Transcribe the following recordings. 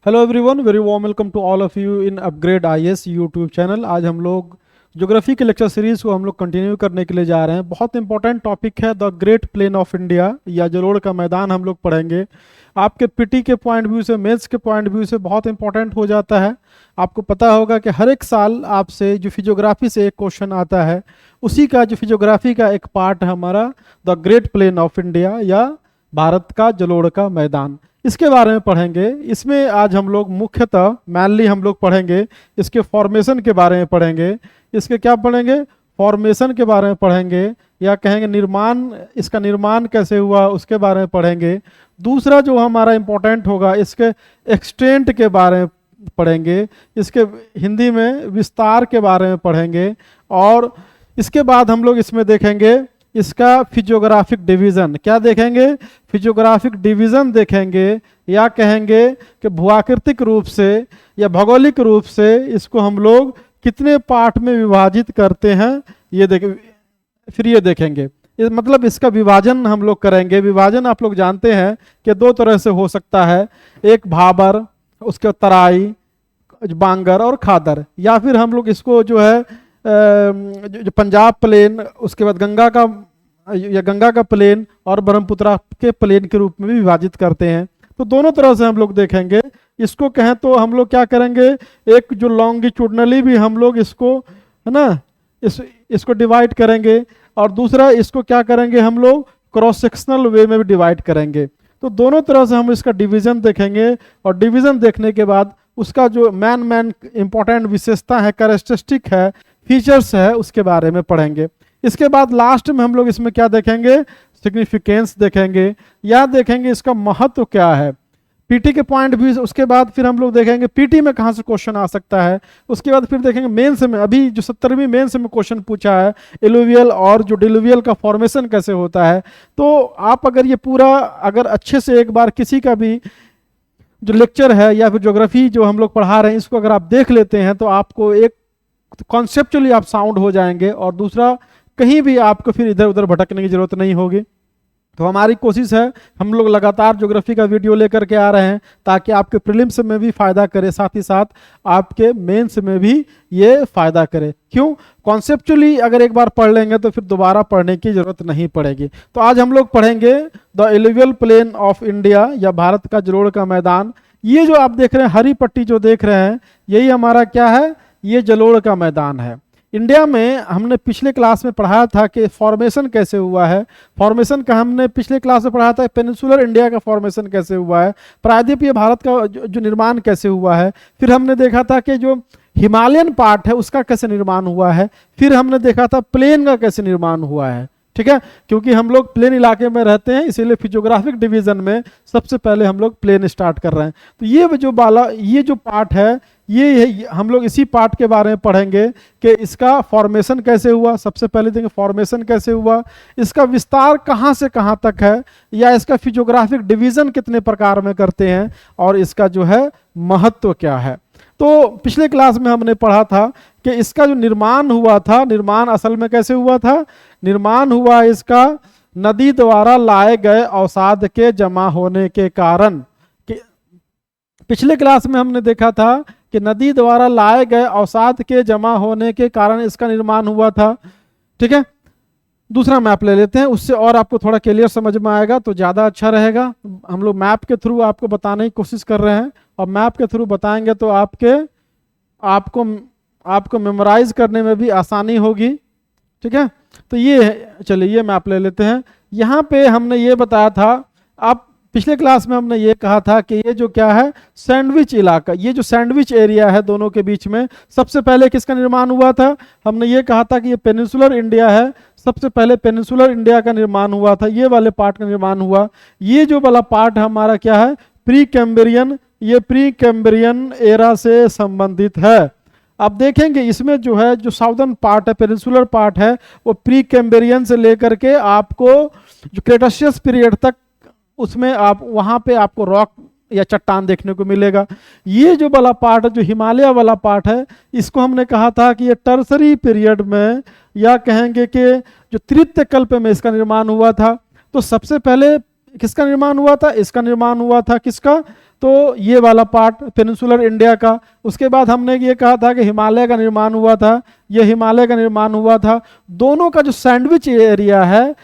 Hello everyone, very warm welcome to all of you in upgrade IAS YouTube channel. आज हम लोग geography के lecture series को हम लोग कंटिन्यू करने के लिए जा रहे हैं। बहुत इंपॉर्टेंट टॉपिक है the great plain of India या जलोढ़ का मैदान हम लोग पढ़ेंगे। आपके पीटी के पॉइंट व्यू से, मेथ्स के पॉइंट व्यू से बहुत इंपॉर्टेंट हो जाता है। आपको पता होगा कि हर एक साल आपसे जो फिजियोग्राफी से एक क्वेश्चन आता है, उसी का जो फिजियोग्राफी का एक पार्ट है हमारा the great plain of India या भारत का जलोढ़ का मैदान। इसके बारे में पढ़ेंगे। इसमें आज हम लोग मुख्यतः मैनली हम लोग पढ़ेंगे इसके फॉर्मेशन के बारे में पढ़ेंगे। इसके क्या पढ़ेंगे? फॉर्मेशन के बारे में पढ़ेंगे, या कहेंगे निर्माण, इसका निर्माण कैसे हुआ उसके बारे में पढ़ेंगे। दूसरा जो हमारा इम्पोर्टेंट होगा, इसके एक्सटेंट के बारे में पढ़ेंगे, इसके हिंदी में विस्तार के बारे में पढ़ेंगे। और इसके बाद हम लोग इसमें देखेंगे इसका फिजियोग्राफिक डिवीज़न। क्या देखेंगे? फिजियोग्राफिक डिवीज़न देखेंगे, या कहेंगे कि भूआकृतिक रूप से या भौगोलिक रूप से इसको हम लोग कितने पार्ट में विभाजित करते हैं, ये देखेंगे। मतलब इसका विभाजन हम लोग करेंगे। विभाजन आप लोग जानते हैं कि दो तरह से हो सकता है, एक भाबर, उसके तराई, बांगर और खादर, या फिर हम लोग इसको जो है जो पंजाब प्लेन, उसके बाद गंगा का प्लेन और ब्रह्मपुत्रा के प्लेन के रूप में भी विभाजित करते हैं। तो दोनों तरह से हम लोग देखेंगे। इसको कहें तो हम लोग क्या करेंगे, एक जो लॉन्गिट्यूडनली भी हम लोग इसको, है ना, इसको डिवाइड करेंगे, और दूसरा इसको क्या करेंगे, हम लोग क्रॉस सेक्शनल वे में भी डिवाइड करेंगे। तो दोनों तरह से हम इसका डिवीजन देखेंगे, और डिवीजन देखने के बाद उसका जो मैन इंपॉर्टेंट विशेषता है, कैरेक्टरिस्टिक है, फीचर्स है, उसके बारे में पढ़ेंगे। इसके बाद लास्ट में हम लोग इसमें क्या देखेंगे, सिग्निफिकेंस देखेंगे, या देखेंगे इसका महत्व क्या है पीटी के पॉइंट व्यू। उसके बाद फिर हम लोग देखेंगे पीटी में कहाँ से क्वेश्चन आ सकता है। उसके बाद फिर देखेंगे मेंस में, अभी जो 70वीं मेंस में क्वेश्चन पूछा है, एलुवियल और जो डिलुवियल का फॉर्मेशन कैसे होता है। तो आप अगर ये पूरा अगर अच्छे से एक बार किसी का भी जो लेक्चर है या फिर ज्योग्राफी जो हम लोग पढ़ा रहे हैं, इसको अगर आप देख लेते हैं तो आपको एक कॉन्सेप्चुअली आप साउंड हो जाएंगे, और दूसरा कहीं भी आपको फिर इधर उधर भटकने की जरूरत नहीं होगी। तो हमारी कोशिश है, हम लोग लगातार ज्योग्राफी का वीडियो लेकर के आ रहे हैं ताकि आपके प्रीलिम्स में भी फायदा करे, साथ ही साथ आपके मेंस में भी ये फायदा करे। क्यों? कॉन्सेप्चुअली अगर एक बार पढ़ लेंगे तो फिर दोबारा पढ़ने की जरूरत नहीं पड़ेगी। तो आज हम लोग पढ़ेंगे the alluvial plain of India या भारत का जलोढ़ का मैदान। ये जो आप देख रहे हैं, हरी पट्टी जो देख रहे हैं, यही हमारा क्या है, ये जलोढ़ का मैदान है। इंडिया में हमने पिछले क्लास में पढ़ाया था कि फॉर्मेशन कैसे हुआ है। फॉर्मेशन का हमने पिछले क्लास में पढ़ाया था, पेनिनसुलर इंडिया का फॉर्मेशन कैसे हुआ है, प्रायद्वीपीय भारत का जो निर्माण कैसे हुआ है। फिर हमने देखा था कि जो हिमालयन पार्ट है उसका कैसे निर्माण हुआ है। फिर हमने देखा था प्लेन का कैसे निर्माण हुआ है। ठीक है, क्योंकि हम लोग प्लेन इलाके में रहते हैं, इसीलिए फिजियोग्राफिक डिवीजन में सबसे पहले हम लोग प्लेन स्टार्ट कर रहे हैं। तो ये जो पार्ट है, ये हम लोग इसी पार्ट के बारे में पढ़ेंगे कि इसका फॉर्मेशन कैसे हुआ। सबसे पहले देखेंगे फॉर्मेशन कैसे हुआ, इसका विस्तार कहाँ से कहाँ तक है, या इसका फिजियोग्राफिक डिवीजन कितने प्रकार में करते हैं, और इसका जो है महत्व क्या है। तो पिछले क्लास में हमने पढ़ा था कि इसका जो निर्माण हुआ था, निर्माण असल में कैसे हुआ था, निर्माण हुआ इसका नदी द्वारा लाए गए अवसाद के जमा होने के कारण। पिछले क्लास में हमने देखा था कि नदी द्वारा लाए गए अवसाद के जमा होने के कारण इसका निर्माण हुआ था। ठीक है, दूसरा मैप ले लेते हैं, उससे और आपको थोड़ा क्लियर समझ में आएगा तो ज़्यादा अच्छा रहेगा। हम लोग मैप के थ्रू आपको बताने की कोशिश कर रहे हैं, और मैप के थ्रू बताएंगे तो आपको मेमोराइज करने में भी आसानी होगी। ठीक है, तो ये चलिए ये मैप ले लेते हैं। यहाँ पे हमने ये बताया था, आप पिछले क्लास में हमने ये कहा था कि ये जो क्या है, सैंडविच इलाका, ये जो सैंडविच एरिया है दोनों के बीच में, सबसे पहले किसका निर्माण हुआ था? हमने ये कहा था कि ये पेनिनसुलर इंडिया है, सबसे पहले पेनिनसुलर इंडिया का निर्माण हुआ था, ये वाले पार्ट का निर्माण हुआ। ये जो वाला पार्ट हमारा क्या है, प्री कैम्ब्रियन, ये प्री कैम्ब्रियन एरा से संबंधित है। आप देखेंगे इसमें जो है, जो साउदर्न पार्ट है, पेनिनसुलर पार्ट है, वो प्री कैम्ब्रियन से लेकर के आपको जो क्रेटाशियस पीरियड तक, उसमें आप वहाँ पे आपको रॉक या चट्टान देखने को मिलेगा। ये जो वाला पार्ट है, जो हिमालय वाला पार्ट है, इसको हमने कहा था कि ये टर्सरी पीरियड में, या कहेंगे कि जो तृतीय कल्प में इसका निर्माण हुआ था। तो सबसे पहले किसका निर्माण हुआ था? इसका निर्माण हुआ था किसका? तो ये वाला पार्ट पेनिनसुलर इंडिया का। उसके बाद हमने ये कहा था कि हिमालय का निर्माण हुआ था, ये हिमालय का निर्माण हुआ था। दोनों का जो सैंडविच एरिया है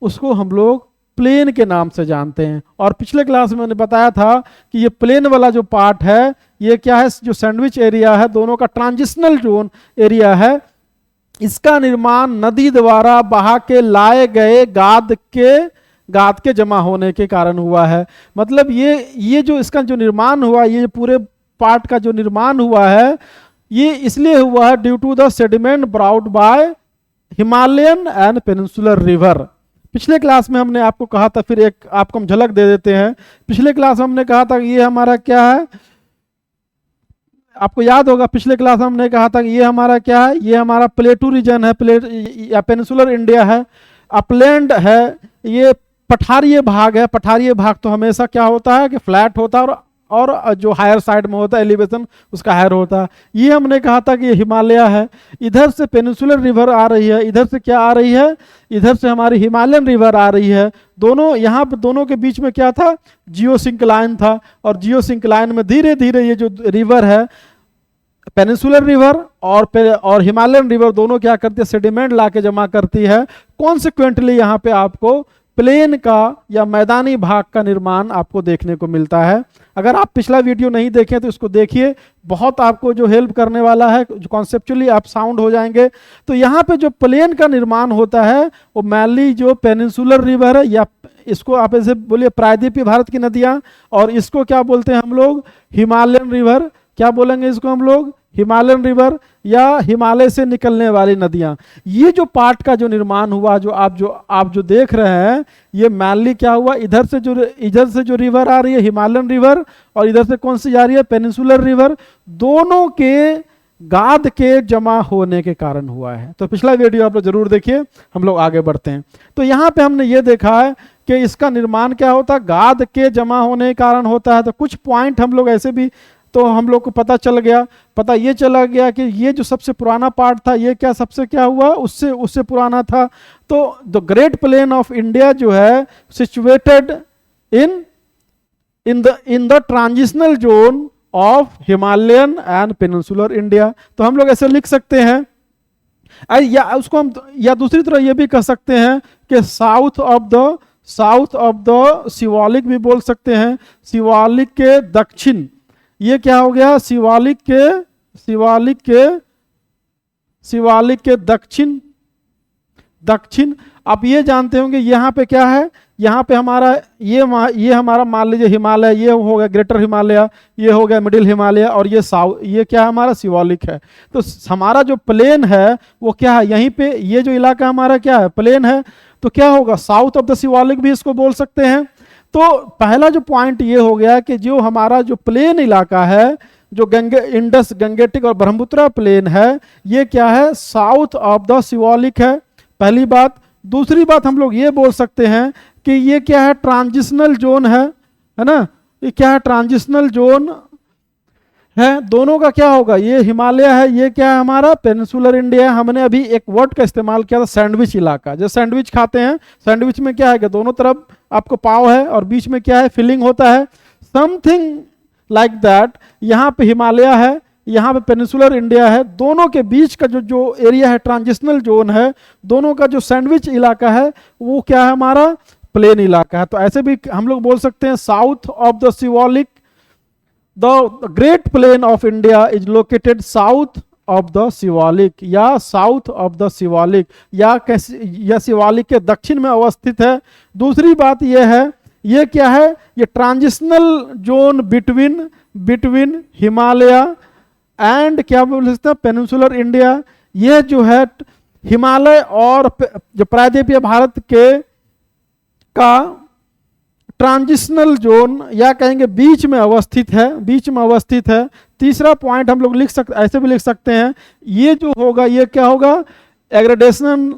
उसको हम लोग प्लेन के नाम से जानते हैं। और पिछले क्लास में मैंने बताया था कि ये प्लेन वाला जो पार्ट है ये क्या है, जो सैंडविच एरिया है, दोनों का ट्रांजिशनल जोन एरिया है, इसका निर्माण नदी द्वारा बहा के लाए गए गाद के जमा होने के कारण हुआ है। मतलब ये जो इसका जो निर्माण हुआ, ये पूरे पार्ट का जो निर्माण हुआ है ये इसलिए हुआ है due to the sediment brought by Himalayan and peninsular river. पिछले क्लास में हमने आपको कहा था, फिर एक आपको हम झलक दे देते हैं। पिछले क्लास में हमने कहा था कि ये हमारा क्या है, आपको याद होगा पिछले क्लास में हमने कहा था कि ये हमारा क्या है, ये हमारा प्लेटू रीजन है, प्लेट या पेनिनसुलर इंडिया है, अपलैंड है, ये पठारीय भाग है। पठारीय भाग तो हमेशा क्या होता है कि फ्लैट होता है और जो हायर साइड में होता है एलिवेशन उसका हायर होता है। ये हमने कहा था कि ये हिमालय है। इधर से पेनिनसुलर रिवर आ रही है, इधर से क्या आ रही है, इधर से हमारी हिमालयन रिवर आ रही है। दोनों यहाँ पे दोनों के बीच में क्या था, जियोसिंक्लाइन था। और जियोसिंक्लाइन में धीरे धीरे ये जो रिवर है पेनिनसुलर रिवर और हिमालयन रिवर दोनों क्या करती है, सेडिमेंट लाके जमा करती है। कॉन्सिक्वेंटली यहाँ पे आपको प्लेन का या मैदानी भाग का निर्माण आपको देखने को मिलता है। अगर आप पिछला वीडियो नहीं देखें तो इसको देखिए, बहुत आपको जो हेल्प करने वाला है, जो कॉन्सेप्चुअली आप साउंड हो जाएंगे। तो यहाँ पे जो प्लेन का निर्माण होता है वो मैनली जो पेनिनसुलर रिवर है, या इसको आप ऐसे बोलिए प्रायद्वीपीय भारत की नदियाँ, और इसको क्या बोलते हैं हम लोग, हिमालयन रिवर। क्या बोलेंगे इसको हम लोग, हिमालयन रिवर या हिमालय से निकलने वाली नदियां। ये जो पार्ट का जो निर्माण हुआ, जो आप जो देख रहे हैं, ये मैनली क्या हुआ, इधर से जो रिवर आ रही है हिमालयन रिवर, और इधर से कौन सी जा रही है, पेनिनसुलर रिवर, दोनों के गाद के जमा होने के कारण हुआ है। तो पिछला वीडियो आप लोग जरूर देखिए। हम लोग आगे बढ़ते हैं। तो यहाँ पे हमने ये देखा है कि इसका निर्माण क्या होता है, गाद के जमा होने के कारण होता है। तो कुछ पॉइंट हम लोग ऐसे भी तो हम लोग को पता ये चला गया कि ये जो सबसे पुराना पार्ट था ये क्या सबसे क्या हुआ, उससे पुराना था। तो the great plain of India जो है situated in the transitional zone of Himalayan and peninsular India. तो हम लोग ऐसे लिख सकते हैं, या उसको हम या दूसरी तरह ये भी कह सकते हैं कि साउथ ऑफ द शिवालिक भी बोल सकते हैं। शिवालिक के दक्षिण, ये क्या हो गया, शिवालिक के दक्षिण। आप ये जानते होंगे यहाँ पे क्या है, यहाँ पे हमारा ये हमारा मान लीजिए हिमालय, ये हो गया ग्रेटर हिमालय, ये हो गया मिडिल हिमालय, और ये क्या है हमारा शिवालिक है। तो हमारा जो प्लेन है वो क्या है, यहीं पे ये जो इलाका हमारा क्या है, प्लेन है। तो क्या होगा, साउथ ऑफ द शिवालिक भी इसको बोल सकते हैं। तो पहला जो पॉइंट ये हो गया कि जो हमारा जो प्लेन इलाका है, जो इंडस, गंगेटिक और ब्रह्मपुत्र प्लेन है, ये क्या है, साउथ ऑफ द शिवालिक है, पहली बात। दूसरी बात हम लोग ये बोल सकते हैं कि ये क्या है, ट्रांजिशनल जोन है ना, ये क्या है, ट्रांजिशनल जोन है। दोनों का क्या होगा, ये हिमालय है, ये क्या है हमारा पेनिनसुलर इंडिया। हमने अभी एक वर्ड का इस्तेमाल किया था, सैंडविच इलाका। जो सैंडविच खाते हैं, सैंडविच में क्या है कि दोनों तरफ आपको पाव है और बीच में क्या है, फिलिंग होता है, समथिंग लाइक दैट। यहाँ पे हिमालय है, यहाँ पे पेनिनसुलर इंडिया है, दोनों के बीच का जो एरिया है ट्रांजिशनल जोन है, दोनों का जो सैंडविच इलाका है वो क्या है हमारा, प्लेन इलाका है। तो ऐसे भी हम लोग बोल सकते हैं, south of the Shivalik, the great plain of India is located south of the Shivalik, या साउथ ऑफ द शिवालिक, या शिवालिक के दक्षिण में अवस्थित है। दूसरी बात यह है, ये क्या है, ये transitional zone between Himalaya and क्या बोल सकते हैं, पेनिनसुलर इंडिया। यह जो है हिमालय और जो प्रायद्वीपीय भारत के का ट्रांजिशनल जोन, या कहेंगे बीच में अवस्थित है। तीसरा पॉइंट हम लोग ऐसे भी लिख सकते हैं, ये जो होगा ये क्या होगा, एग्रेडेशन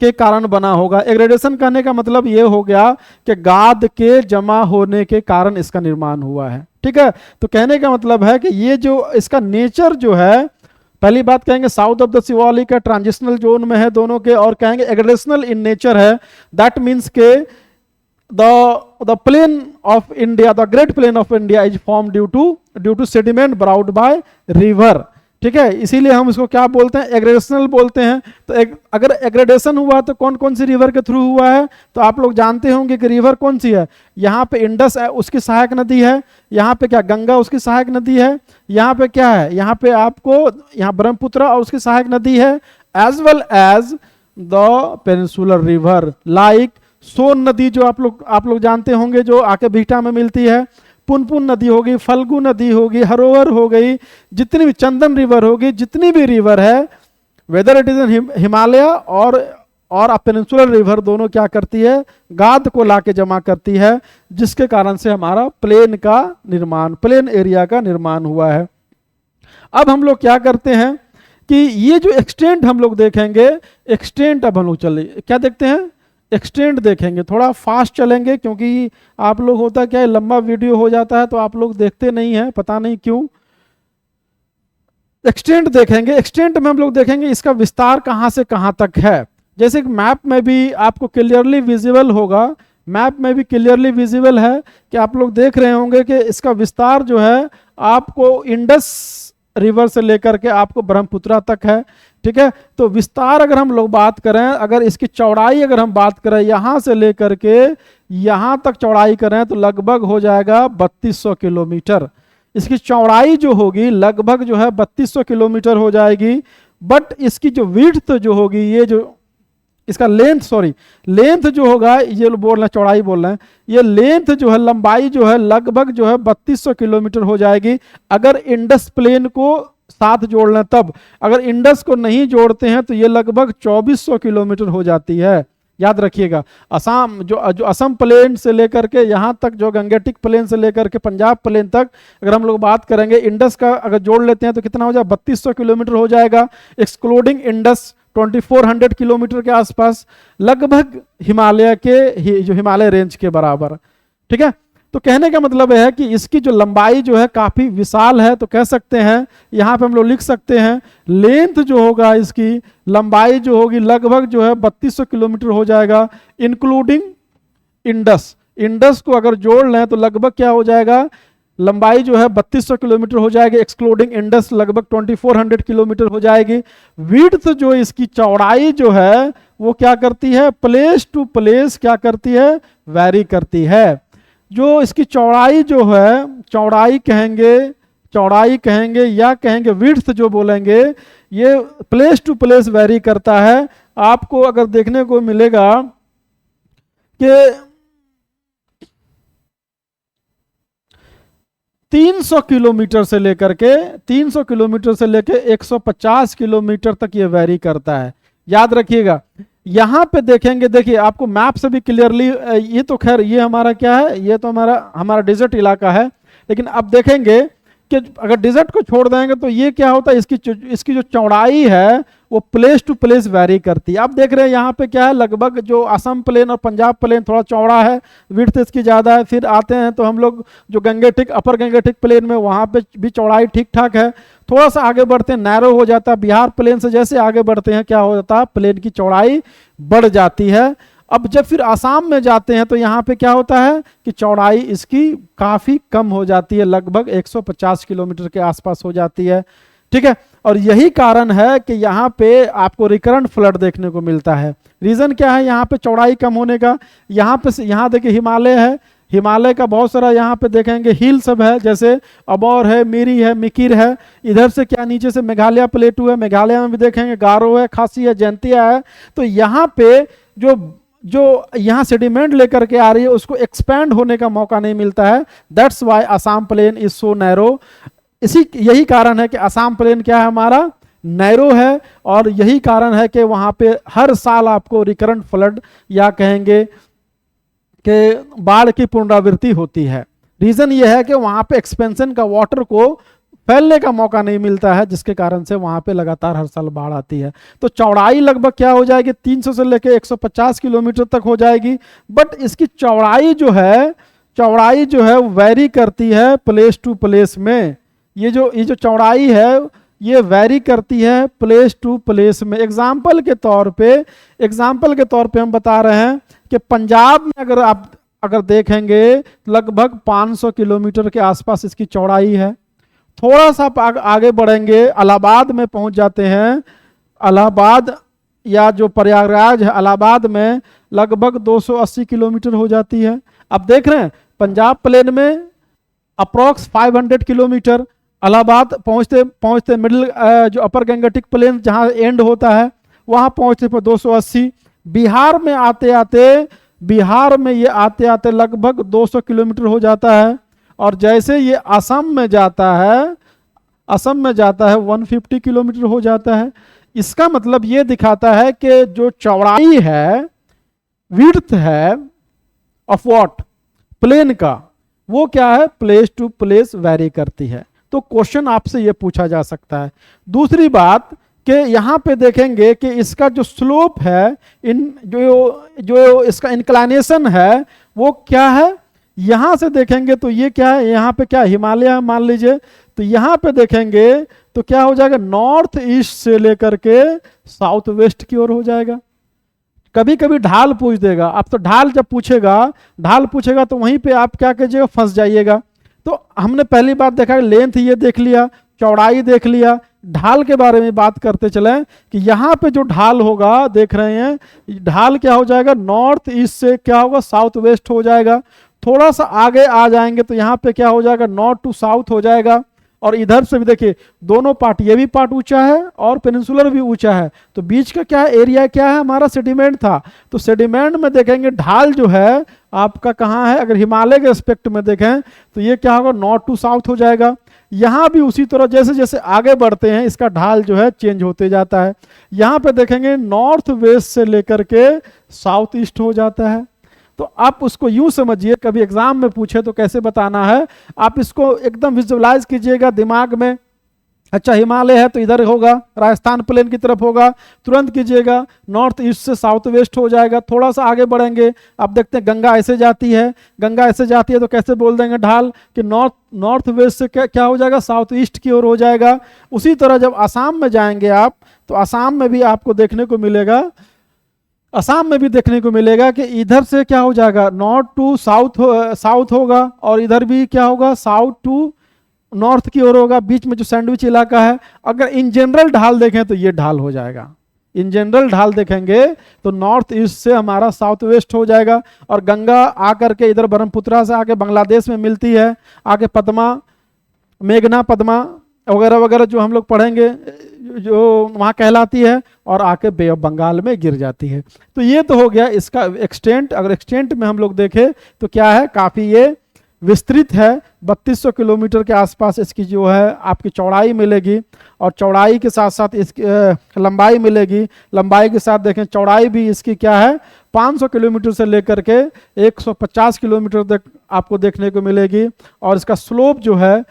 के कारण बना होगा। एग्रेडेशन कहने का मतलब ये हो गया कि गाद के जमा होने के कारण इसका निर्माण हुआ है। ठीक है, तो कहने का मतलब है कि ये जो इसका नेचर जो है, पहली बात कहेंगे साउथ ऑफ द शिवालिक है, ट्रांजिशनल जोन में है दोनों के, और कहेंगे एग्रेडेशनल इन नेचर है। दैट मीन्स के the plain of India, the great plain of India is formed due to sediment brought by river. ठीक है, इसीलिए हम इसको क्या बोलते हैं, एग्रेडेशनल बोलते हैं। तो अगर एग्रेडेशन हुआ तो कौन कौन सी रिवर के थ्रू हुआ है, तो आप लोग जानते होंगे कि रिवर कौन सी है। यहाँ पे इंडस है, उसकी सहायक नदी है। यहाँ पे क्या, गंगा उसकी सहायक नदी है। यहाँ पे क्या है, यहाँ पे आपको यहाँ ब्रह्मपुत्र और उसकी सहायक नदी है, as well as the peninsular river like Son नदी, जो आप लोग जानते होंगे, जो आके बीटा में मिलती है। पुनपुन नदी होगी, फल्गु नदी होगी, हरोवर हो गई, जितनी भी चंदन रिवर होगी, जितनी भी रिवर है, whether it is in Himalaya और पेनिनसुलर रिवर, दोनों क्या करती है, गाद को लाके जमा करती है, जिसके कारण से हमारा प्लेन का निर्माण, प्लेन एरिया का निर्माण हुआ है। अब हम लोग क्या करते हैं कि ये जो एक्सटेंट हम लोग देखेंगे, एक्सटेंट अब हम लोग चले क्या देखते हैं, एक्सटेंट देखेंगे। थोड़ा फास्ट चलेंगे क्योंकि आप लोग होता क्या है, लंबा वीडियो हो जाता है तो आप लोग देखते नहीं हैं, पता नहीं क्यों। एक्सटेंट देखेंगे, एक्सटेंट में हम लोग देखेंगे इसका विस्तार कहां से कहां तक है। जैसे कि मैप में भी आपको क्लियरली विजिबल होगा, मैप में भी क्लियरली विजिबल है कि आप लोग देख रहे होंगे कि इसका विस्तार जो है आपको इंडस रिवर से लेकर के आपको ब्रह्मपुत्रा तक है। ठीक है, तो विस्तार अगर हम लोग बात करें, अगर इसकी चौड़ाई अगर हम बात करें यहां से लेकर के यहां तक चौड़ाई करें तो लगभग हो जाएगा 3200 किलोमीटर। इसकी चौड़ाई जो होगी लगभग जो है 3200 किलोमीटर हो जाएगी। बट इसकी जो विड्थ जो होगी, ये जो इसका लेंथ जो होगा, ये बोल रहे हैं चौड़ाई बोल रहे हैं, ये लेंथ जो है, लंबाई जो है लगभग जो है 3200 किलोमीटर हो जाएगी। अगर इंडस प्लेन को साथ जोड़ लें तब, अगर इंडस को नहीं जोड़ते हैं तो ये लगभग 2400 किलोमीटर हो जाती है। याद रखिएगा, असम जो असम प्लेन से लेकर के यहाँ तक, जो गंगेटिक प्लेन से लेकर के पंजाब प्लेन तक अगर हम लोग बात करेंगे, इंडस का अगर जोड़ लेते हैं तो कितना हो जाएगा, 3200 किलोमीटर हो जाएगा। एक्सक्लूडिंग इंडस 2400 किलोमीटर के आसपास, लगभग हिमालय के जो हिमालय रेंज के बराबर। ठीक है, तो कहने का मतलब है कि इसकी जो लंबाई जो है काफी विशाल है। तो कह सकते हैं, यहां पे हम लोग लिख सकते हैं, लेंथ जो होगा इसकी लंबाई जो होगी लगभग जो है 3200 किलोमीटर हो जाएगा, इंक्लूडिंग इंडस। इंडस को अगर जोड़ लें तो लगभग क्या हो जाएगा, लंबाई जो है 3200 किलोमीटर हो जाएगी, एक्सक्लूडिंग इंडस लगभग 2400 किलोमीटर हो जाएगी। विड्थ जो इसकी चौड़ाई जो है वो क्या करती है, प्लेस टू प्लेस क्या करती है, वैरी करती है। जो इसकी चौड़ाई जो है, चौड़ाई कहेंगे या कहेंगे विड्थ जो बोलेंगे, ये प्लेस टू प्लेस वैरी करता है। आपको अगर देखने को मिलेगा कि 300 किलोमीटर से लेकर के 150 किलोमीटर तक ये वैरी करता है। याद रखिएगा, यहां पे देखेंगे, देखिए आपको मैप से भी क्लियरली, ये तो खैर ये हमारा क्या है, ये तो हमारा डेजर्ट इलाका है। लेकिन अब देखेंगे कि अगर डेजर्ट को छोड़ देंगे तो ये क्या होता है, इसकी जो चौड़ाई है वो प्लेस टू प्लेस वैरी करती है। आप देख रहे हैं यहाँ पे क्या है, लगभग जो असम प्लेन और पंजाब प्लेन थोड़ा चौड़ा है, विड्थ इसकी ज़्यादा है। फिर आते हैं तो हम लोग जो गंगेटिक, अपर गंगेटिक प्लेन में, वहाँ पे भी चौड़ाई ठीक ठाक है। थोड़ा सा आगे बढ़ते हैं नैरो हो जाता है। बिहार प्लेन से जैसे आगे बढ़ते हैं क्या हो जाता है, प्लेन की चौड़ाई बढ़ जाती है। अब जब फिर आसाम में जाते हैं तो यहाँ पे क्या होता है कि चौड़ाई इसकी काफ़ी कम हो जाती है, लगभग 150 किलोमीटर के आसपास हो जाती है। ठीक है, और यही कारण है कि यहाँ पे आपको रिकरेंट फ्लड देखने को मिलता है। रीज़न क्या है यहाँ पे चौड़ाई कम होने का, यहाँ देखिए हिमालय है, हिमालय का बहुत सारा यहाँ पे देखेंगे हिल सब है, जैसे अबौर है, मिरी है, मिकिर है। इधर से क्या नीचे से मेघालय प्लेटू है, मेघालय में भी देखेंगे गारो है, खासी है, जयंतिया है। तो यहाँ पे जो यहाँ सेडिमेंट लेकर के आ रही है उसको एक्सपैंड होने का मौका नहीं मिलता है। That's why Assam plain is so narrow. यही कारण है कि असम प्लेन क्या है, हमारा नैरो है। और यही कारण है कि वहाँ पे हर साल आपको रिकरेंट फ्लड या कहेंगे कि बाढ़ की पुनरावृत्ति होती है। रीजन ये है कि वहाँ पे एक्सपेंशन का वाटर को फैलने का मौका नहीं मिलता है, जिसके कारण से वहां पे लगातार हर साल बाढ़ आती है। तो चौड़ाई लगभग क्या हो जाएगी, 300 से लेकर 150 किलोमीटर तक हो जाएगी। बट इसकी चौड़ाई जो है वैरी करती है प्लेस टू प्लेस में। ये जो चौड़ाई है ये वैरी करती है प्लेस टू प्लेस में। एग्जाम्पल के तौर पे हम बता रहे हैं कि पंजाब में अगर आप अगर देखेंगे लगभग 500 किलोमीटर के आसपास इसकी चौड़ाई है। थोड़ा सा आगे बढ़ेंगे, इलाहाबाद में पहुंच जाते हैं। इलाहाबाद या जो प्रयागराज है, इलाहाबाद में लगभग 280 किलोमीटर हो जाती है। अब देख रहे हैं पंजाब प्लेन में अप्रोक्स 500 किलोमीटर, इलाहाबाद पहुंचते पहुंचते मिडिल जो अपर गंगटिक प्लेन जहां एंड होता है वहां पहुंचते पर 280। बिहार में आते आते, बिहार में ये आते आते लगभग 200 किलोमीटर हो जाता है। और जैसे ये असम में जाता है, असम में जाता है 150 किलोमीटर हो जाता है। इसका मतलब ये दिखाता है कि जो चौड़ाई है, विड्थ है ऑफ व्हाट, प्लेन का, वो क्या है, प्लेस टू प्लेस वेरी करती है। तो क्वेश्चन आपसे ये पूछा जा सकता है। दूसरी बात कि यहाँ पे देखेंगे कि इसका जो स्लोप है, इन जो इसका इंक्लाइनेशन है वो क्या है। यहाँ से देखेंगे तो ये क्या है, यहाँ पे क्या हिमालय मान लीजिए, तो यहाँ पे देखेंगे तो क्या हो जाएगा, नॉर्थ ईस्ट से लेकर के साउथ वेस्ट की ओर हो जाएगा। कभी कभी ढाल पूछ देगा, अब तो ढाल जब पूछेगा, ढाल पूछेगा तो वहीं पे आप क्या कीजिएगा, फंस जाइएगा। तो हमने पहली बात देखा, लेंथ ये देख लिया, चौड़ाई देख लिया, ढाल के बारे में बात करते चले कि यहाँ पे जो ढाल होगा देख रहे हैं, ढाल क्या हो जाएगा, नॉर्थ ईस्ट से क्या होगा, साउथ वेस्ट हो जाएगा। थोड़ा सा आगे आ जाएंगे तो यहाँ पे क्या हो जाएगा, नॉर्थ टू साउथ हो जाएगा। और इधर से भी देखिए दोनों पार्ट, ये भी पार्ट ऊंचा है और पेनिनसुलर भी ऊंचा है, तो बीच का क्या है, एरिया क्या है हमारा, सेडिमेंट था। तो सेडिमेंट में देखेंगे ढाल जो है आपका कहाँ है, अगर हिमालय के एस्पेक्ट में देखें तो ये क्या होगा, नॉर्थ टू साउथ हो जाएगा। यहाँ भी उसी तरह जैसे जैसे आगे बढ़ते हैं इसका ढाल जो है चेंज होते जाता है। यहाँ पे देखेंगे नॉर्थ वेस्ट से लेकर के साउथ ईस्ट हो जाता है। तो आप उसको यूं समझिए, कभी एग्जाम में पूछे तो कैसे बताना है, आप इसको एकदम विजुअलाइज कीजिएगा दिमाग में। अच्छा हिमालय है तो इधर होगा, राजस्थान प्लेन की तरफ होगा, तुरंत कीजिएगा नॉर्थ ईस्ट से साउथ वेस्ट हो जाएगा। थोड़ा सा आगे बढ़ेंगे, आप देखते हैं गंगा ऐसे जाती है, गंगा ऐसे जाती है तो कैसे बोल देंगे ढाल कि नॉर्थ वेस्ट से क्या हो जाएगा, साउथ ईस्ट की ओर हो जाएगा। उसी तरह जब आसाम में जाएंगे आप, तो आसाम में भी आपको देखने को मिलेगा, असम में भी देखने को मिलेगा कि इधर से क्या हो जाएगा, नॉर्थ टू साउथ होगा, और इधर भी क्या होगा, साउथ टू नॉर्थ की ओर होगा, बीच में जो सैंडविच इलाका है। अगर इन जनरल ढाल देखें तो ये ढाल हो जाएगा, इन जनरल ढाल देखेंगे तो नॉर्थ ईस्ट से हमारा साउथ वेस्ट हो जाएगा। और गंगा आकर के इधर ब्रह्मपुत्रा से आके बांग्लादेश में मिलती है, आगे पद्मा, मेघना पद्मा वगैरह वगैरह जो हम लोग पढ़ेंगे, जो वहाँ कहलाती है, और आके बे ऑफ बंगाल में गिर जाती है। तो ये तो हो गया इसका एक्सटेंट। अगर एक्सटेंट में हम लोग देखें तो क्या है, काफ़ी ये विस्तृत है, 3200 किलोमीटर के आसपास इसकी जो है आपकी चौड़ाई मिलेगी। और चौड़ाई के साथ साथ इसकी लंबाई मिलेगी, लंबाई के साथ देखें चौड़ाई भी इसकी क्या है, 500 किलोमीटर से लेकर के 150 किलोमीटर तक आपको देखने को मिलेगी। और इसका स्लोप जो है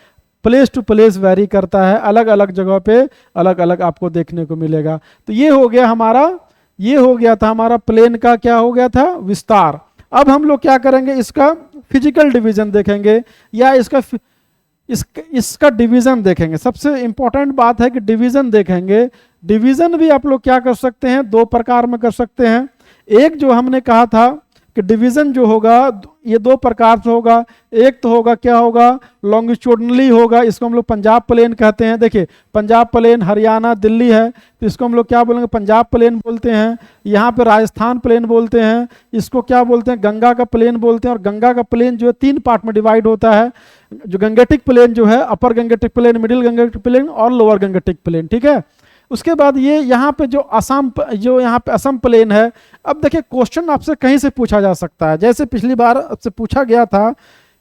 प्लेस टू प्लेस वेरी करता है, अलग अलग जगह पे अलग अलग आपको देखने को मिलेगा। तो ये हो गया हमारा, ये हो गया था हमारा प्लेन का क्या हो गया था, विस्तार। अब हम लोग क्या करेंगे, इसका फिजिकल डिवीजन देखेंगे, या इसका डिवीजन देखेंगे। सबसे इंपॉर्टेंट बात है कि डिवीजन देखेंगे। डिवीजन भी आप लोग क्या कर सकते हैं, दो प्रकार में कर सकते हैं। एक जो हमने कहा था कि डिवीजन जो होगा ये दो प्रकार से होगा। एक तो होगा क्या होगा, लॉन्गिट्यूडनली होगा, इसको हम लोग पंजाब प्लेन कहते हैं। देखिए पंजाब प्लेन हरियाणा दिल्ली है, तो इसको हम लोग क्या बोलेंगे, पंजाब प्लेन बोलते हैं। यहाँ पे राजस्थान प्लेन बोलते हैं, इसको क्या बोलते हैं, गंगा का प्लेन बोलते हैं। और गंगा का प्लेन जो है 3 पार्ट में डिवाइड होता है, जो गंगेटिक प्लेन जो है, upper Gangetic plain, middle Gangetic plain और लोअर गंगेटिक प्लेन, ठीक है। उसके बाद ये यहाँ पे जो यहाँ पे असम प्लेन है। अब देखिए क्वेश्चन आपसे कहीं से पूछा जा सकता है, जैसे पिछली बार आपसे पूछा गया था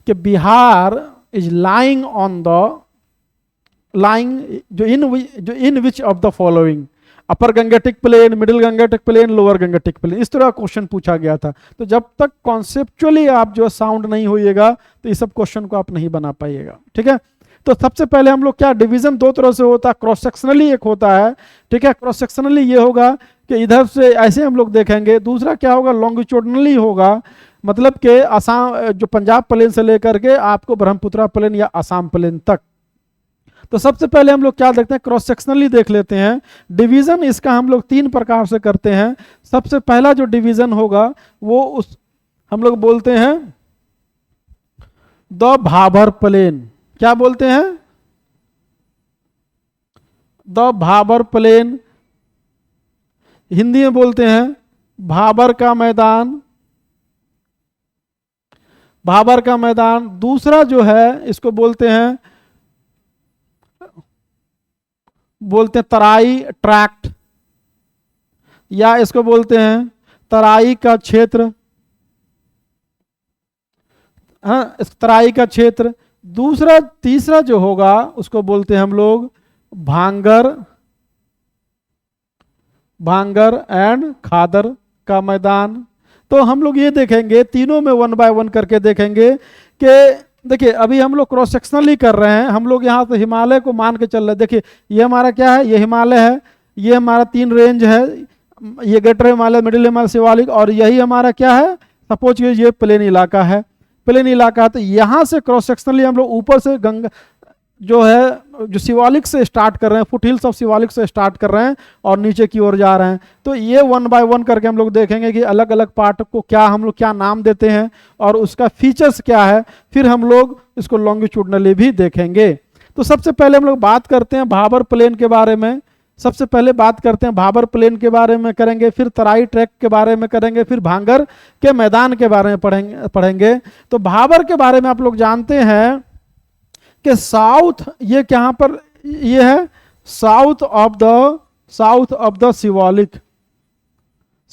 कि Bihar is lying on the lying जो in which of the following, upper Gangetic plain, middle Gangetic plain, lower Gangetic plain, इस तरह क्वेश्चन पूछा गया था। तो जब तक कॉन्सेप्चुअली आप जो साउंड नहीं होइएगा तो इस सब क्वेश्चन को आप नहीं बना पाइएगा, ठीक है। तो सबसे पहले हम लोग क्या, डिवीजन दो तरह से होता है, क्रॉस सेक्शनली एक होता है, ठीक है। क्रॉस सेक्शनली ये होगा कि इधर से ऐसे हम लोग देखेंगे। दूसरा क्या होगा, लॉन्गिट्यूडनली होगा, मतलब कि असम जो पंजाब प्लेन से लेकर के आपको ब्रह्मपुत्रा प्लेन या असम प्लेन तक। तो सबसे पहले हम लोग क्या देखते हैं, क्रॉस सेक्शनली देख लेते हैं। डिवीजन इसका हम लोग 3 प्रकार से करते हैं। सबसे पहला जो डिवीजन होगा वो हम लोग बोलते हैं द भाबर प्लेन, क्या बोलते हैं? द भाबर प्लेन, हिंदी में बोलते हैं भाबर का मैदान, भाबर का मैदान। दूसरा जो है इसको बोलते हैं तराई ट्रैक्ट, या इसको बोलते हैं तराई का क्षेत्र, हाँ, इस तराई का क्षेत्र। दूसरा तीसरा जो होगा उसको बोलते हैं हम लोग भांगर, भांगर एंड खादर का मैदान। तो हम लोग ये देखेंगे तीनों में वन बाय वन करके देखेंगे कि देखिए अभी हम लोग क्रॉस सेक्शनल ही कर रहे हैं, हम लोग यहाँ तो हिमालय को मान के चल रहे हैं। देखिए ये हमारा क्या है, ये हिमालय है, ये हमारा 3 रेंज है, ये ग्रेटर हिमालय, मिडिल हिमालय, शिवालिक, और यही हमारा क्या है, सपोज ये प्लेन इलाका है, प्लेन इलाका है। तो यहाँ से क्रॉस सेक्शनली हम लोग ऊपर से गंगा जो है जो शिवालिक से स्टार्ट कर रहे हैं, फुट हिल्स ऑफ शिवालिक से स्टार्ट कर रहे हैं और नीचे की ओर जा रहे हैं। तो ये वन बाय वन करके हम लोग देखेंगे कि अलग अलग पार्ट को क्या हम लोग क्या नाम देते हैं और उसका फीचर्स क्या है। फिर हम लोग इसको लॉन्गिट्यूडनली भी देखेंगे। तो सबसे पहले हम लोग बात करते हैं भाबर प्लेन के बारे में। सबसे पहले बात करते हैं भाबर प्लेन के बारे में करेंगे, फिर तराई ट्रैक के बारे में करेंगे, फिर भांगर के मैदान के बारे में पढ़ेंगे। तो भाबर के बारे में आप लोग जानते हैं कि साउथ, ये कहाँ पर ये है, south of the Shivalik,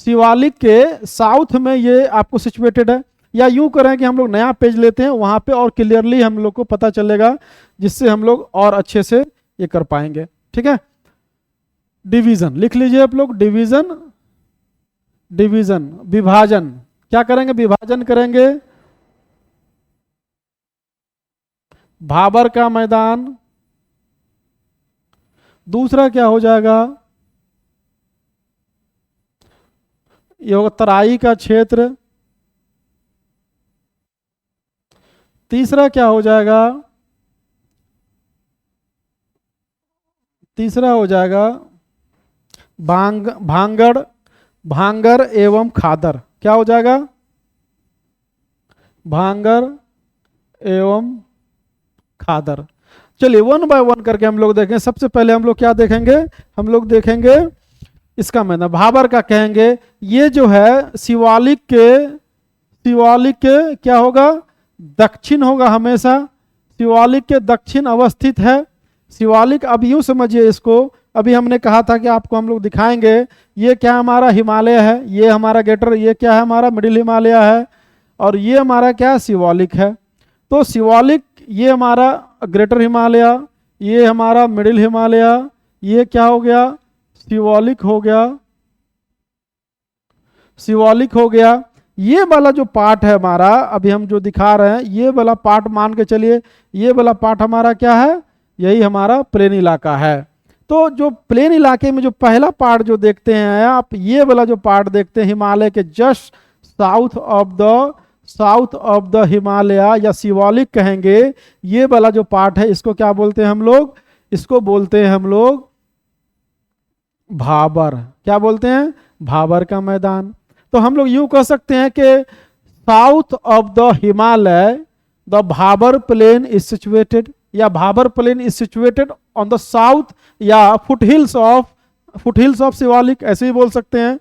Shivalik के साउथ में ये आपको सिचुएटेड है। या यूं करें कि हम लोग नया पेज लेते हैं, वहां पे और क्लियरली हम लोग को पता चलेगा, जिससे हम लोग और अच्छे से ये कर पाएंगे। ठीक है, डिवीजन लिख लीजिए आप लोग, डिवीजन, डिवीजन विभाजन, क्या करेंगे, विभाजन करेंगे। भाबर का मैदान, दूसरा क्या हो जाएगा, ये होगा तराई का क्षेत्र। तीसरा क्या हो जाएगा, तीसरा हो जाएगा भांगड़, भांगर एवं खादर, क्या हो जाएगा, भांगर एवं खादर। चलिए वन बाय वन करके हम लोग देखें। सबसे पहले हम लोग क्या देखेंगे, हम लोग देखेंगे इसका मैदान, भाबर का कहेंगे। ये जो है शिवालिक के क्या होगा, दक्षिण होगा हमेशा, शिवालिक के दक्षिण अवस्थित है। शिवालिक अब यूं समझिए इसको, अभी हमने कहा था कि आपको हम लोग दिखाएंगे, ये क्या हमारा हिमालय है, ये हमारा ग्रेटर, ये क्या है हमारा मिडिल हिमालय है, और ये हमारा क्या शिवालिक है। तो शिवालिक ये हमारा ग्रेटर हिमालय, ये हमारा मिडिल हिमालय, ये क्या हो गया, शिवालिक हो गया, शिवालिक हो गया। ये वाला जो पार्ट है हमारा, अभी हम जो दिखा रहे हैं, ये वाला पार्ट मान के चलिए, ये वाला पार्ट हमारा क्या है, यही हमारा प्लेन इलाका है। तो जो प्लेन इलाके में जो पहला पार्ट जो देखते हैं आप, ये वाला जो पार्ट देखते हैं हिमालय के just south of the Himalaya या शिवालिक कहेंगे, ये वाला जो पार्ट है इसको क्या बोलते हैं हम लोग, इसको बोलते हैं हम लोग भाबर। क्या बोलते हैं, भाबर का मैदान। तो हम लोग यूं कह सकते हैं कि south of the Himalaya the Bhabar plain is situated, या Bhabar plain is situated on the south या फुटहिल्स ऑफ शिवालिक, ऐसे ही बोल सकते हैं।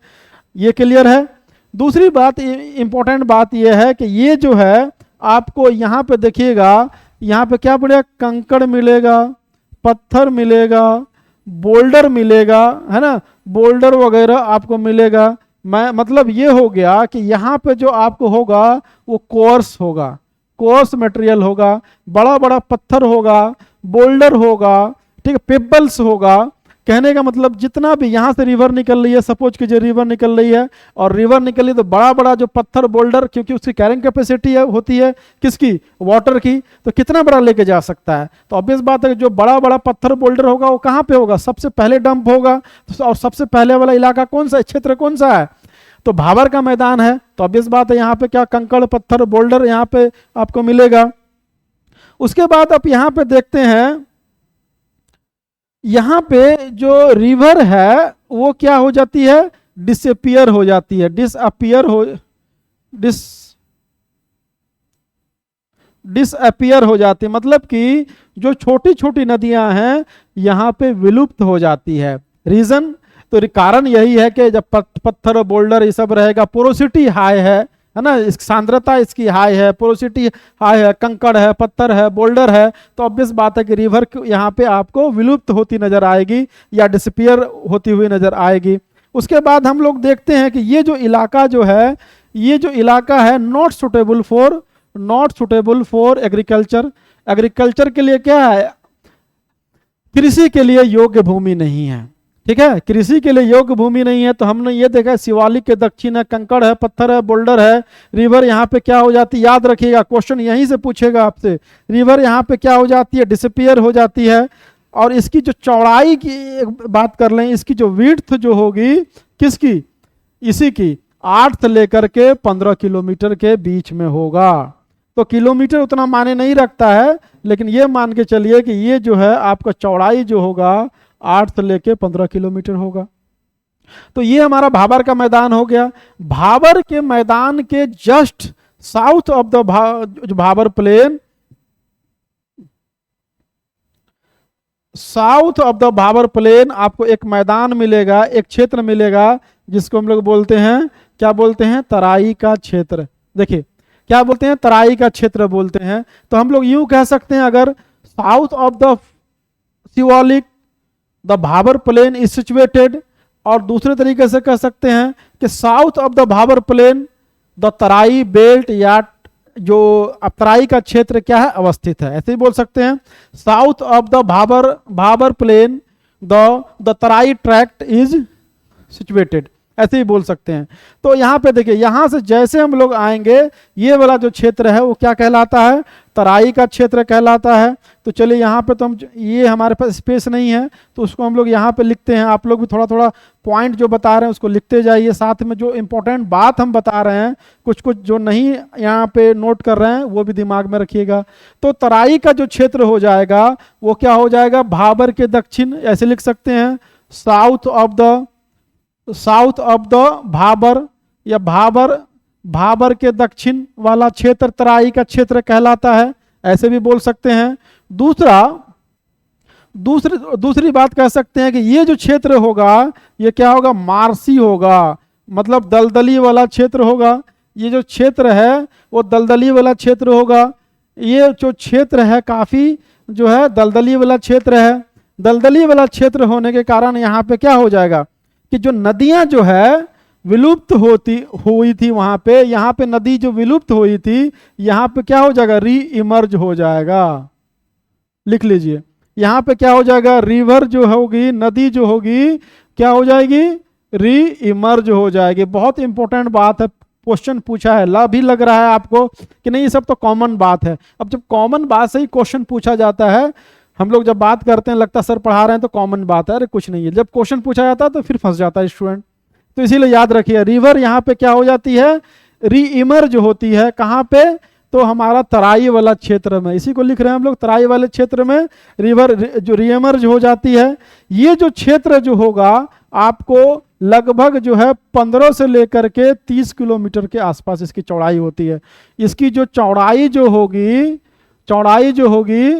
ये क्लियर है। दूसरी बात, इंपॉर्टेंट बात यह है कि ये जो है आपको यहाँ पे देखिएगा, यहाँ पे क्या मिलेगा, कंकड़ मिलेगा, पत्थर मिलेगा, बोल्डर मिलेगा, है ना, बोल्डर वगैरह आपको मिलेगा। मैं मतलब ये हो गया कि यहाँ पे जो आपको होगा वो कोर्स होगा, कोर्स मटेरियल होगा, बड़ा बड़ा पत्थर होगा, बोल्डर होगा, ठीक है, पेबल्स होगा। कहने का मतलब जितना भी यहाँ से रिवर निकल रही है, सपोज कीजिए रिवर निकल रही है, और रिवर निकल रही है तो बड़ा बड़ा जो पत्थर बोल्डर, क्योंकि उसकी कैरिंग कैपेसिटी है होती है किसकी, वाटर की, तो कितना बड़ा लेके जा सकता है। तो ऑब्वियस बात है कि जो बड़ा बड़ा पत्थर बोल्डर होगा वो कहाँ पे होगा, सबसे पहले डंप होगा। और सबसे पहले वाला इलाका कौन सा, क्षेत्र कौन सा है, तो भाबर का मैदान है। तो ऑब्वियस बात है यहाँ पे क्या, कंकड़ पत्थर बोल्डर यहाँ पे आपको मिलेगा। उसके बाद आप यहाँ पे देखते हैं, यहाँ पे जो रिवर है वो क्या हो जाती है, डिसअपियर हो जाती है, डिसअपियर हो जाती है, मतलब कि जो छोटी छोटी नदियां हैं यहाँ पे विलुप्त हो जाती है। रीजन, तो कारण यही है कि जब पत्थर बोल्डर ये सब रहेगा, पोरोसिटी हाई है ना, सांद्रता इसकी हाई है, पोरोसिटी हाई है, कंकड़ है, पत्थर है, बोल्डर है, तो ऑब्वियस बात है कि रिवर यहाँ पे आपको विलुप्त होती नजर आएगी या डिसअपियर होती हुई नजर आएगी। उसके बाद हम लोग देखते हैं कि ये जो इलाका जो है, ये जो इलाका है not suitable for agriculture. Agriculture के लिए क्या है, कृषि के लिए योग्य भूमि नहीं है। ठीक है, कृषि के लिए योग्य भूमि नहीं है। तो हमने ये देखा शिवालिक के दक्षिण है, कंकड़ है, पत्थर है, बोल्डर है, रिवर यहाँ पे क्या हो जाती है, याद रखिएगा क्वेश्चन यहीं से पूछेगा आपसे, रिवर यहाँ पे क्या हो जाती है, डिसअपियर हो जाती है। और इसकी जो चौड़ाई की बात कर लें, इसकी जो विड्थ जो होगी किसकी, इसी की 8 से लेकर के 15 किलोमीटर के बीच में होगा। तो किलोमीटर उतना मायने नहीं रखता है, लेकिन ये मान के चलिए कि ये जो है आपका चौड़ाई जो होगा 8 से लेके 15 किलोमीटर होगा। तो ये हमारा भाबर का मैदान हो गया। भाबर के मैदान के just south of the Bhabar plain, south of the Bhabar plain आपको एक मैदान मिलेगा, एक क्षेत्र मिलेगा जिसको हम लोग बोलते हैं, क्या बोलते हैं, तराई का क्षेत्र। देखिए क्या बोलते हैं, तराई का क्षेत्र बोलते हैं। तो हम लोग यूं कह सकते हैं, अगर south of the Shivalik the Bhabar plain is situated, और दूसरे तरीके से कह सकते हैं कि south of the Bhabar plain the Terai belt, या जो अब तराई का क्षेत्र क्या है, अवस्थित है, ऐसे ही बोल सकते हैं। South of the Bhabar plain the Terai tract is situated, ऐसे ही बोल सकते हैं। तो यहाँ पे देखिए, यहाँ से जैसे हम लोग आएंगे, ये वाला जो क्षेत्र है वो क्या कहलाता है, तराई का क्षेत्र कहलाता है। तो चलिए यहाँ पे तो हम, ये हमारे पास स्पेस नहीं है तो उसको हम लोग यहाँ पे लिखते हैं। आप लोग भी थोड़ा थोड़ा पॉइंट जो बता रहे हैं उसको लिखते जाइए, साथ में जो इंपॉर्टेंट बात हम बता रहे हैं, कुछ कुछ जो नहीं यहाँ पे नोट कर रहे हैं वो भी दिमाग में रखिएगा। तो तराई का जो क्षेत्र हो जाएगा वो क्या हो जाएगा, भाबर के दक्षिण, ऐसे लिख सकते हैं, साउथ ऑफ द भाबर, या भाबर के दक्षिण वाला क्षेत्र तराई का क्षेत्र कहलाता है, ऐसे भी बोल सकते हैं। दूसरी बात कह सकते हैं कि ये जो क्षेत्र होगा ये क्या होगा, मार्सी होगा, मतलब दलदली वाला क्षेत्र होगा। ये जो क्षेत्र है वो दलदली वाला क्षेत्र होगा। ये जो क्षेत्र है काफी जो है दलदली वाला क्षेत्र है। दलदली वाला क्षेत्र होने के कारण यहाँ पे क्या हो जाएगा कि जो नदियां जो है विलुप्त हुई थी वहां पे, यहाँ पे नदी जो विलुप्त हुई थी यहाँ पे क्या हो जाएगा, री इमर्ज हो जाएगा। लिख लीजिए, यहाँ पे क्या हो जाएगा, रिवर जो होगी, नदी जो होगी क्या हो जाएगी, री इमर्ज हो जाएगी। बहुत इंपॉर्टेंट बात है, क्वेश्चन पूछा है, भी लग रहा है आपको कि नहीं ये सब तो कॉमन बात है। अब जब कॉमन बात से ही क्वेश्चन पूछा जाता है, हम लोग जब बात करते हैं लगता है सर पढ़ा रहे हैं तो कॉमन बात है, अरे कुछ नहीं है। जब क्वेश्चन पूछा जाता है तो फिर फंस जाता है स्टूडेंट। तो इसीलिए याद रखिए, रिवर यहाँ पे क्या हो जाती है, री इमर्ज होती है। कहाँ पे, तो हमारा तराई वाला क्षेत्र में, इसी को लिख रहे हैं हम लोग, तराई वाले क्षेत्र में रिवर जो री इमर्ज हो जाती है। ये जो क्षेत्र जो होगा आपको लगभग जो है 15 से लेकर के 30 किलोमीटर के आसपास इसकी चौड़ाई होती है। इसकी जो चौड़ाई जो होगी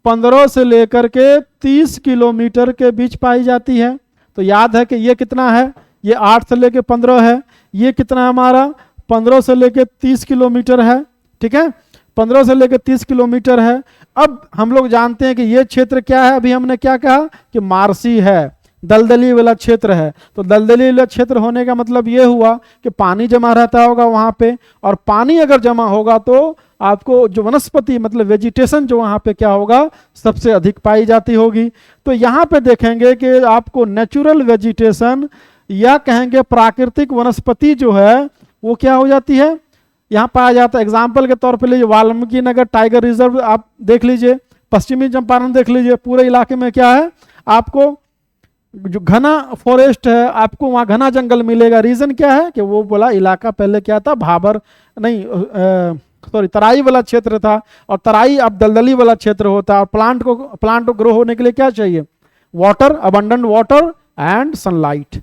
15 से लेकर के 30 किलोमीटर के बीच पाई जाती है। तो याद है कि ये कितना है, ये 8 से लेके 15 है, ये कितना है हमारा 15 से लेके 30 किलोमीटर है। ठीक है, 15 से लेके 30 किलोमीटर है। अब हम लोग जानते हैं कि ये क्षेत्र क्या है, अभी हमने क्या कहा कि मार्सी है, दलदली वाला क्षेत्र है। तो दलदली वाला क्षेत्र होने का मतलब ये हुआ कि पानी जमा रहता होगा वहां पे, और पानी अगर जमा होगा तो आपको जो वनस्पति मतलब वेजिटेशन जो वहां पे क्या होगा, सबसे अधिक पाई जाती होगी। तो यहाँ पे देखेंगे कि आपको नेचुरल वेजिटेशन या कहेंगे प्राकृतिक वनस्पति जो है वो क्या हो जाती है, यहाँ पाया जाता है। एग्जाम्पल के तौर पे लीजिए वाल्मीकि नगर टाइगर रिजर्व आप देख लीजिए, पश्चिमी चंपारण देख लीजिए, पूरे इलाके में क्या है, आपको जो घना फॉरेस्ट है, आपको वहाँ घना जंगल मिलेगा। रीजन क्या है कि वो बोला इलाका पहले क्या था, तराई वाला क्षेत्र था, और तराई अब दलदली वाला क्षेत्र होता है। और प्लांट को ग्रो होने के लिए क्या चाहिए, water, abundant water and sunlight.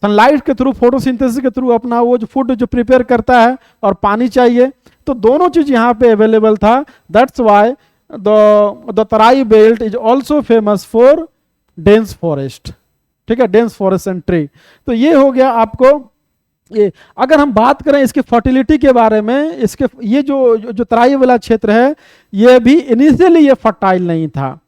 Sunlight के थ्रू, फोटोसिंथेसिस के थ्रू अपना वो जो फूड जो प्रिपेयर करता है, और पानी चाहिए। तो दोनों चीज यहाँ पे अवेलेबल था। That's why the Terai belt is also famous for dense forest. ठीक है, डेंस फॉरेस्ट एंड ट्री। तो ये हो गया आपको ये। अगर हम बात करें इसकी फर्टिलिटी के बारे में, इसके ये जो तराई वाला क्षेत्र है, ये भी इनिशियली ये फर्टाइल नहीं था,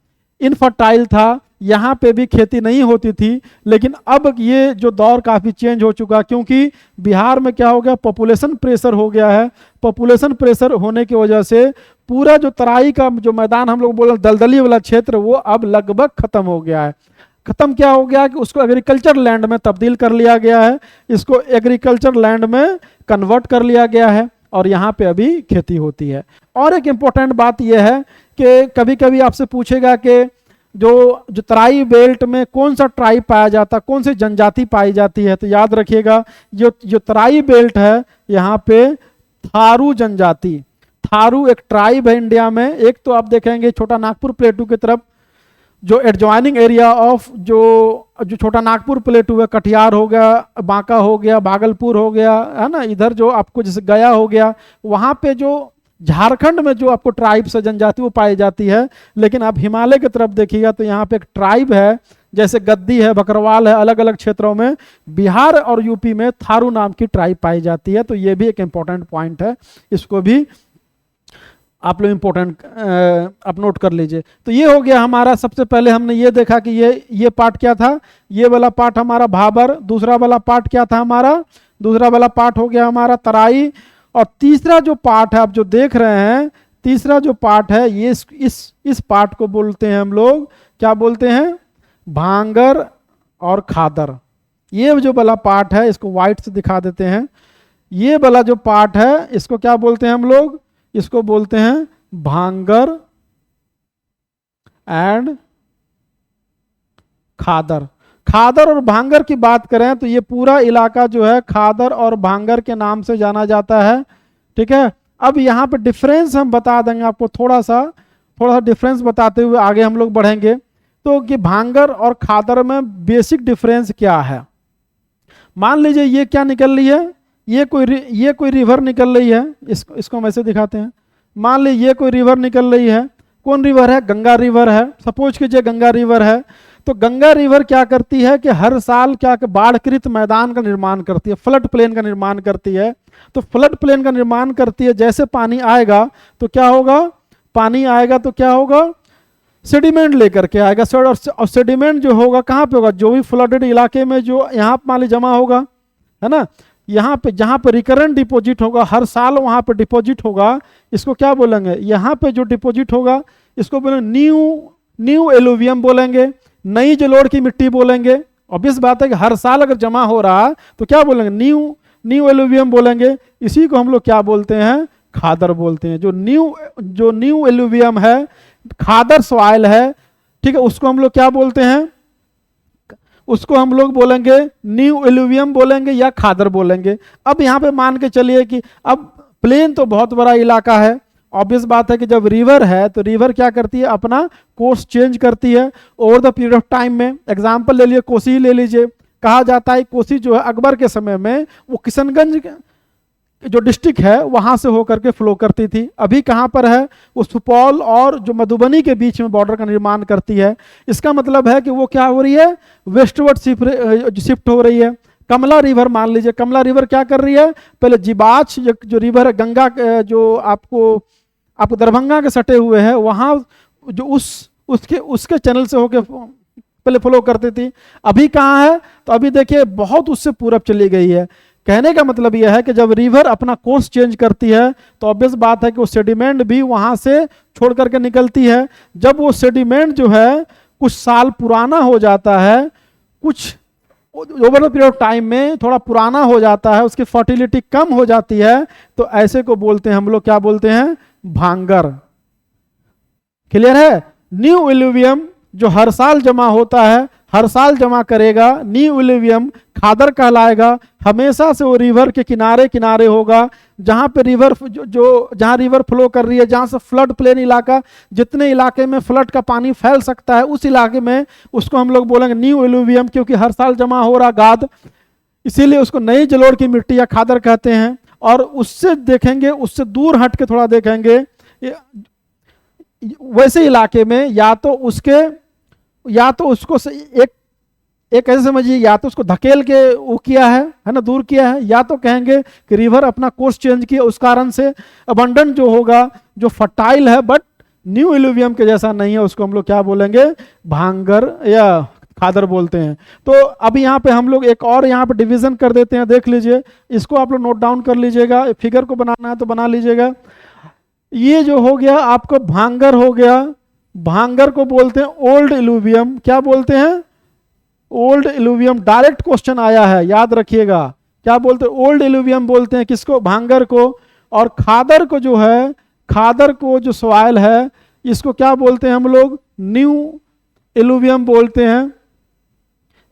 इनफर्टाइल था, यहाँ पे भी खेती नहीं होती थी। लेकिन अब ये जो दौर काफ़ी चेंज हो चुका, क्योंकि बिहार में क्या हो गया, पॉपुलेशन प्रेशर हो गया है। पॉपुलेशन प्रेशर होने की वजह से पूरा जो तराई का जो मैदान हम लोग बोल रहे दलदली वाला क्षेत्र, वो अब लगभग खत्म हो गया है। खत्म क्या हो गया कि उसको एग्रीकल्चर लैंड में तब्दील कर लिया गया है, इसको एग्रीकल्चर लैंड में कन्वर्ट कर लिया गया है और यहाँ पे अभी खेती होती है। और एक इम्पोर्टेंट बात यह है कि कभी कभी आपसे पूछेगा कि जो तराई बेल्ट में कौन सा ट्राइब पाया जाता है, कौन सी जनजाति पाई जाती है, तो याद रखिएगा जो तराई बेल्ट है यहाँ पे थारू जनजाति, थारू एक ट्राइब है इंडिया में। एक तो आप देखेंगे छोटा नागपुर प्लेटू की तरफ जो एडजॉइनिंग एरिया ऑफ जो छोटा नागपुर प्लेटू है, कटिहार हो गया, बांका हो गया, भागलपुर हो गया, है ना, इधर जो आपको जैसे गया हो गया, वहाँ पे जो झारखंड में जो आपको ट्राइब्स है, जनजाति वो पाई जाती है। लेकिन आप हिमालय की तरफ देखिएगा तो यहाँ पे एक ट्राइब है, जैसे गद्दी है, बकरवाल है, अलग अलग क्षेत्रों में बिहार और यूपी में थारू नाम की ट्राइब पाई जाती है। तो ये भी एक इम्पोर्टेंट पॉइंट है, इसको भी आप लोग इम्पोर्टेंट आप नोट कर लीजिए। तो ये हो गया हमारा, सबसे पहले हमने ये देखा कि ये पार्ट क्या था, ये वाला पार्ट हमारा भाबर। दूसरा वाला पार्ट क्या था हमारा, दूसरा वाला पार्ट हो गया हमारा तराई। और तीसरा जो पार्ट है आप जो देख रहे हैं, तीसरा जो पार्ट है ये इस पार्ट को बोलते हैं हम लोग, क्या बोलते हैं, भांगर और खादर। ये जो वाला पार्ट है इसको व्हाइट से दिखा देते हैं। ये वाला जो पार्ट है इसको क्या बोलते हैं हम लोग, इसको बोलते हैं भांगर एंड खादर। खादर और भांगर की बात करें तो ये पूरा इलाका जो है खादर और भांगर के नाम से जाना जाता है। ठीक है, अब यहाँ पे डिफरेंस हम बता देंगे आपको, थोड़ा सा डिफरेंस बताते हुए आगे हम लोग बढ़ेंगे। तो कि भांगर और खादर में बेसिक डिफरेंस क्या है। मान लीजिए ये क्या निकल रही है, ये कोई रिवर निकल रही है, इसको हम ऐसे दिखाते हैं। मान लीजिए ये कोई रिवर निकल रही है, कौन रिवर है, गंगा रिवर है। सपोज कीजिए गंगा रिवर है, तो गंगा रिवर क्या करती है कि हर साल क्या बाढ़कृत मैदान का निर्माण करती है, फ्लड प्लेन का निर्माण करती है। तो फ्लड प्लेन का निर्माण करती है, जैसे पानी आएगा तो क्या होगा, पानी आएगा तो क्या होगा, सेडिमेंट लेकर के आएगा। और सेडिमेंट जो होगा कहाँ पे होगा, जो भी फ्लडेड इलाके में जो यहाँ मान लीजिए जमा होगा, है ना, यहाँ पे जहाँ पे रिकरेंट डिपॉजिट होगा, हर साल वहाँ पे डिपॉजिट होगा, इसको क्या बोलेंगे, यहाँ पे जो डिपॉजिट होगा इसको बोलेंगे न्यू एलुवियम बोलेंगे, नई जलोढ़ की मिट्टी बोलेंगे। ऑब्वियस बात है कि हर साल अगर जमा हो रहा तो क्या बोलेंगे, न्यू एलुवियम बोलेंगे। इसी को हम लोग क्या बोलते हैं, खादर बोलते हैं। जो न्यू एलुवियम है, खादर सॉइल है, ठीक है, उसको हम लोग क्या बोलते हैं, उसको हम लोग बोलेंगे न्यू एलुवियम बोलेंगे या खादर बोलेंगे। अब यहाँ पे मान के चलिए कि अब प्लेन तो बहुत बड़ा इलाका है, ऑब्वियस बात है कि जब रिवर है तो रिवर क्या करती है, अपना कोर्स चेंज करती है over the period of time में। एग्जाम्पल ले लीजिए, कोसी ही ले लीजिए। कहा जाता है कोसी जो है अकबर के समय में वो किशनगंज जो डिस्ट्रिक्ट है वहां से होकर के फ्लो करती थी। अभी कहाँ पर है, वो सुपौल और जो मधुबनी के बीच में बॉर्डर का निर्माण करती है। इसका मतलब है कि वो क्या हो रही है, वेस्टवर्ड शिफ्ट हो रही है। कमला रिवर मान लीजिए, कमला रिवर क्या कर रही है, पहले जिबाच जो रिवर है, गंगा जो आपको दरभंगा के सटे हुए है, वहाँ जो उसके चैनल से होके पहले फ्लो करती थी। अभी कहाँ है, तो अभी देखिए बहुत उससे पूरब चली गई है। कहने का मतलब यह है कि जब रिवर अपना कोर्स चेंज करती है तो ऑब्वियस बात है कि वो सेडिमेंट भी वहां से छोड़ करके निकलती है। जब वो सेडिमेंट जो है कुछ साल पुराना हो जाता है, कुछ over the period of time में थोड़ा पुराना हो जाता है, उसकी फर्टिलिटी कम हो जाती है, तो ऐसे को बोलते हैं हम लोग, क्या बोलते हैं, भांगर। क्लियर है। न्यू एलुवियम जो हर साल जमा होता है, हर साल जमा करेगा, न्यू एलुवियम खादर कहलाएगा। हमेशा से वो रिवर के किनारे किनारे होगा, जहाँ पे रिवर जहाँ रिवर फ्लो कर रही है, जहाँ से फ्लड प्लेन इलाका, जितने इलाके में फ्लड का पानी फैल सकता है उस इलाके में उसको हम लोग बोलेंगे न्यू एलुवियम, क्योंकि हर साल जमा हो रहा गाद, इसीलिए उसको नई जलोढ़ की मिट्टी या खादर कहते हैं। और उससे देखेंगे, उससे दूर हट के थोड़ा देखेंगे, वैसे इलाके में या तो उसको एक ऐसे समझिए, या तो उसको धकेल के वो किया है ना, दूर किया है, या तो कहेंगे कि रिवर अपना कोर्स चेंज किया, उस कारण से अबंडन जो होगा, जो फर्टाइल है बट न्यू इलुवियम के जैसा नहीं है, उसको हम लोग क्या बोलेंगे, भांगर या खादर बोलते हैं। तो अब यहाँ पे हम लोग एक और यहाँ पे डिवीजन कर देते हैं, देख लीजिए, इसको आप लोग नोट डाउन कर लीजिएगा, फिगर को बनाना है तो बना लीजिएगा। ये जो हो गया आपको भांगर हो गया, भांगर को बोलते हैं ओल्ड इलुवियम। क्या बोलते हैं? Old Illuvium. डायरेक्ट क्वेश्चन आया है, याद रखिएगा, क्या बोलते हैं? ओल्ड इलुवियम बोलते हैं किसको? भांगर को। और खादर को जो है, खादर को जो सॉइल है, इसको क्या बोलते हैं हम लोग? न्यू इलुवियम बोलते हैं।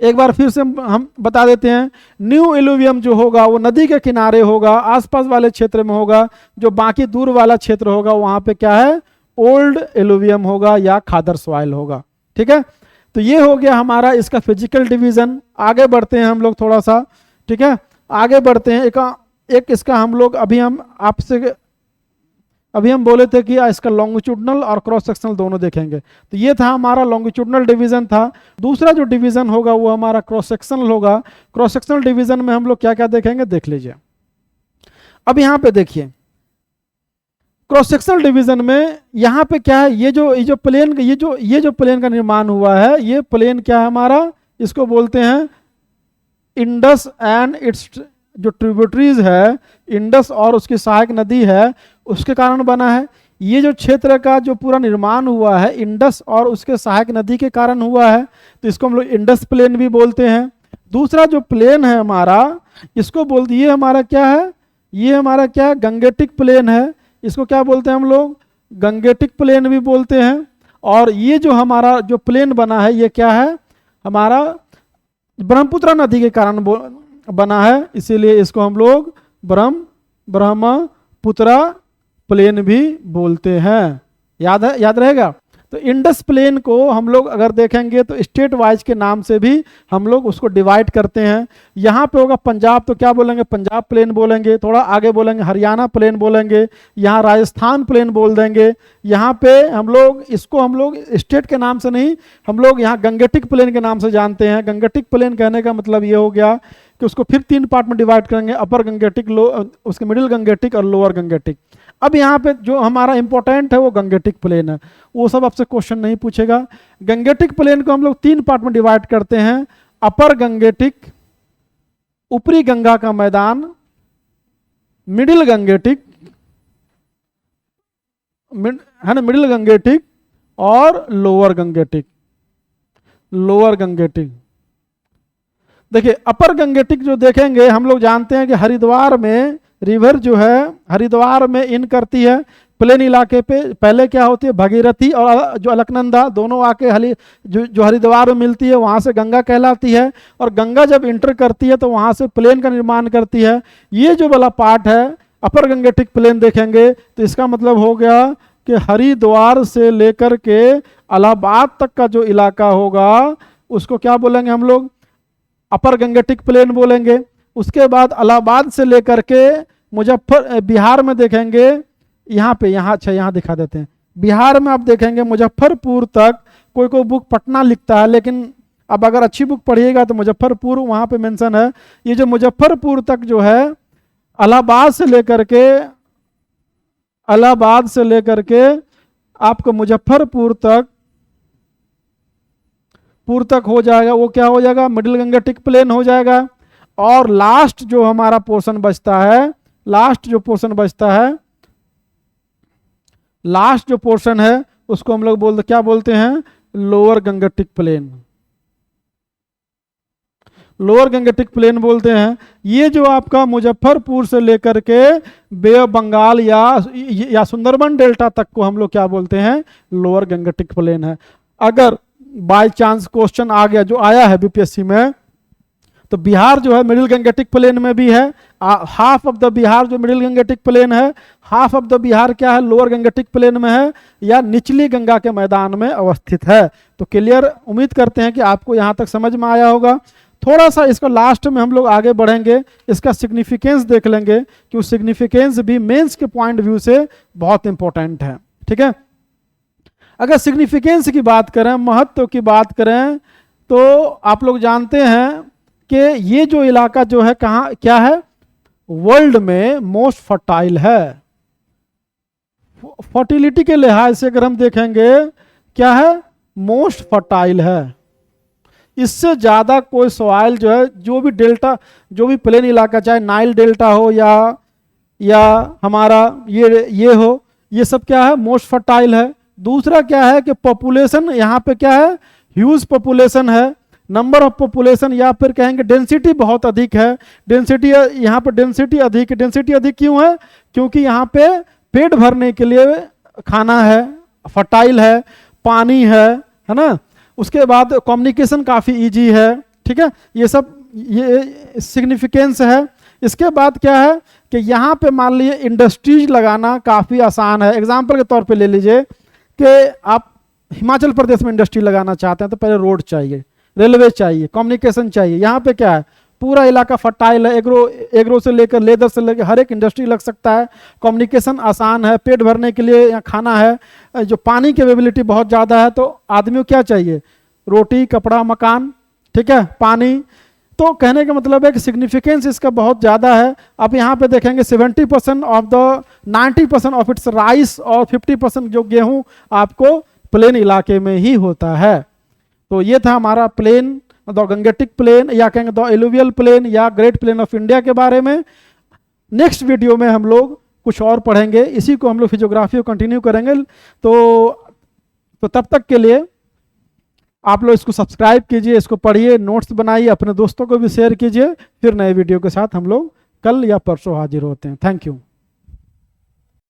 एक बार फिर से हम बता देते हैं, न्यू इलुवियम जो होगा वो नदी के किनारे होगा, आसपास वाले क्षेत्र में होगा, जो बाकी दूर वाला क्षेत्र होगा वहां पे क्या है? ओल्ड इलुवियम होगा या खादर सॉइल होगा। ठीक है, तो ये हो गया हमारा इसका फिजिकल डिवीजन। आगे बढ़ते हैं हम लोग थोड़ा सा, ठीक है, आगे बढ़ते हैं। एक इसका हम लोग अभी हम बोले थे कि इसका लॉन्गिट्यूडनल और क्रॉस सेक्शनल दोनों देखेंगे, तो ये था हमारा लॉन्गिट्यूडनल डिवीजन था। दूसरा जो डिवीजन होगा वो हमारा क्रॉस सेक्शनल होगा। क्रॉस सेक्शनल डिवीजन में हम लोग क्या क्या देखेंगे, देख लीजिए। अब यहाँ पे देखिए, क्रॉस सेक्शनल डिवीजन में यहाँ पे क्या है, ये जो प्लेन का निर्माण हुआ है, ये प्लेन क्या है हमारा? इसको बोलते हैं इंडस एंड इट्स जो ट्रिब्यूटरीज है, इंडस और उसकी सहायक नदी है, उसके कारण बना है। ये जो क्षेत्र का जो पूरा निर्माण हुआ है इंडस और उसके सहायक नदी के कारण हुआ है, तो इसको हम लोग इंडस प्लेन भी बोलते हैं। दूसरा जो प्लेन है हमारा, इसको बोलते, ये हमारा क्या है? ये हमारा क्या है? गंगेटिक प्लेन है। इसको क्या बोलते हैं हम लोग? गंगेटिक प्लेन भी बोलते हैं। और ये जो हमारा जो प्लेन बना है, ये क्या है? हमारा ब्रह्मपुत्र नदी के कारण बना है, इसीलिए इसको हम लोग ब्रह्मपुत्र प्लेन भी बोलते हैं। याद है, याद रहेगा। तो इंडस प्लेन को हम लोग अगर देखेंगे तो स्टेट वाइज के नाम से भी हम लोग उसको डिवाइड करते हैं। यहाँ पे होगा पंजाब, तो क्या बोलेंगे? पंजाब प्लेन बोलेंगे। थोड़ा आगे बोलेंगे हरियाणा प्लेन बोलेंगे। यहाँ राजस्थान प्लेन बोल देंगे। यहाँ पे हम लोग स्टेट के नाम से नहीं, हम लोग यहाँ गंगेटिक प्लेन के नाम से जानते हैं। गंगेटिक प्लेन कहने का मतलब ये हो गया कि उसको फिर 3 पार्ट में डिवाइड करेंगे, अपर गंगेटिक, उसके मिडिल गंगेटिक और लोअर गंगेटिक। अब यहाँ पे जो हमारा इंपॉर्टेंट है वो गंगेटिक प्लेन है, वो सब आपसे क्वेश्चन नहीं पूछेगा। गंगेटिक प्लेन को हम लोग 3 पार्ट में डिवाइड करते हैं, अपर गंगेटिक, ऊपरी गंगा का मैदान, मिडिल गंगेटिक, है ना, मिडिल गंगेटिक और लोअर गंगेटिक। लोअर गंगेटिक देखिए, अपर गंगेटिक जो देखेंगे, हम लोग जानते हैं कि हरिद्वार में रिवर जो है, हरिद्वार में इन करती है प्लेन इलाके पे। पहले क्या होती है, भगीरथी और जो अलकनंदा दोनों आके जो हरिद्वार में मिलती है, वहां से गंगा कहलाती है। और गंगा जब इंटर करती है तो वहां से प्लेन का निर्माण करती है। ये जो वाला पार्ट है अपर गंगेटिक प्लेन देखेंगे तो इसका मतलब हो गया कि हरिद्वार से लेकर के इलाहाबाद तक का जो इलाका होगा उसको क्या बोलेंगे हम लोग? अपर गंगेटिक प्लेन बोलेंगे। उसके बाद इलाहाबाद से लेकर के बिहार में देखेंगे, यहाँ दिखा देते हैं। बिहार में आप देखेंगे मुजफ्फरपुर तक, कोई बुक पटना लिखता है, लेकिन अब अगर अच्छी बुक पढ़िएगा तो मुजफ्फरपुर वहाँ पे मेंशन है। ये जो मुजफ्फरपुर तक जो है, इलाहाबाद से लेकर के आपको मुजफ्फरपुर तक हो जाएगा, वो क्या हो जाएगा? मिडिल गंगेटिक प्लेन हो जाएगा। और लास्ट जो हमारा पोर्शन बचता है, लास्ट जो पोर्शन है उसको हम लोग क्या बोलते हैं? Lower Gangetic plain. Lower Gangetic plane बोलते हैं। ये जो आपका मुजफ्फरपुर से लेकर के बे ऑफ बंगाल या सुंदरबन डेल्टा तक को हम लोग क्या बोलते हैं? लोअर गंगेटिक प्लेन है। अगर बाय चांस क्वेश्चन आ गया, जो आया है बीपीएससी में, तो बिहार जो है मिडिल गंगेटिक प्लेन में भी है। हाफ ऑफ द बिहार जो मिडिल गंगेटिक प्लेन है, हाफ ऑफ द बिहार क्या है? लोअर गंगेटिक प्लेन में है या निचली गंगा के मैदान में अवस्थित है। तो क्लियर, उम्मीद करते हैं कि आपको यहाँ तक समझ में आया होगा। थोड़ा सा इसको लास्ट में हम लोग आगे बढ़ेंगे, इसका सिग्निफिकेंस देख लेंगे कि उस सिग्निफिकेंस भी मेंस के पॉइंट व्यू से बहुत इंपॉर्टेंट है। ठीक है, अगर सिग्निफिकेंस की बात करें, महत्व की बात करें, तो आप लोग जानते हैं कि ये जो इलाका जो है कहाँ क्या है, वर्ल्ड में मोस्ट फर्टाइल है। फर्टिलिटी के लिहाज से अगर हम देखेंगे क्या है, मोस्ट फर्टाइल है। इससे ज़्यादा कोई सॉइल जो है, जो भी डेल्टा, जो भी प्लेन इलाका, चाहे नाइल डेल्टा हो या हमारा ये हो, ये सब क्या है, मोस्ट फर्टाइल है। दूसरा क्या है कि पॉपुलेशन यहाँ पे क्या है, ह्यूज पॉपुलेशन है, नंबर ऑफ पॉपुलेशन या फिर कहेंगे डेंसिटी बहुत अधिक है। डेंसिटी यहाँ पर डेंसिटी अधिक है। डेंसिटी अधिक क्यों है, क्योंकि यहाँ पे पेट भरने के लिए खाना है, फर्टाइल है, पानी है ना। उसके बाद कम्युनिकेशन काफ़ी इजी है। ठीक है, ये सब ये सिग्निफिकेंस है। इसके बाद क्या है कि यहाँ पे मान लीजिए इंडस्ट्रीज लगाना काफ़ी आसान है। एग्जाम्पल के तौर पे ले लीजिए कि आप हिमाचल प्रदेश में इंडस्ट्री लगाना चाहते हैं तो पहले रोड चाहिए, रेलवे चाहिए, कम्युनिकेशन चाहिए। यहाँ पे क्या है, पूरा इलाका फर्टाइल है, एग्रो से लेकर लेदर से लेकर हर एक इंडस्ट्री लग सकता है। कम्युनिकेशन आसान है, पेट भरने के लिए यहाँ खाना है, जो पानी की अवेलेबिलिटी बहुत ज़्यादा है, तो आदमी को क्या चाहिए, रोटी, कपड़ा, मकान, ठीक है, पानी। तो कहने का मतलब है कि सिग्निफिकेंस इसका बहुत ज़्यादा है। आप यहाँ पे देखेंगे 70% of the 90% of its rice और 50% जो गेहूँ आपको प्लेन इलाके में ही होता है। तो ये था हमारा प्लेन, द गंगेटिक प्लेन या कहेंगे द एलुवियल प्लेन या ग्रेट प्लेन ऑफ इंडिया के बारे में। नेक्स्ट वीडियो में हम लोग कुछ और पढ़ेंगे, इसी को हम लोग फिजियोग्राफी को कंटिन्यू करेंगे। तो तब तक के लिए आप लोग इसको सब्सक्राइब कीजिए, इसको पढ़िए, नोट्स बनाइए, अपने दोस्तों को भी शेयर कीजिए। फिर नए वीडियो के साथ हम लोग कल या परसों हाजिर होते हैं। Thank you.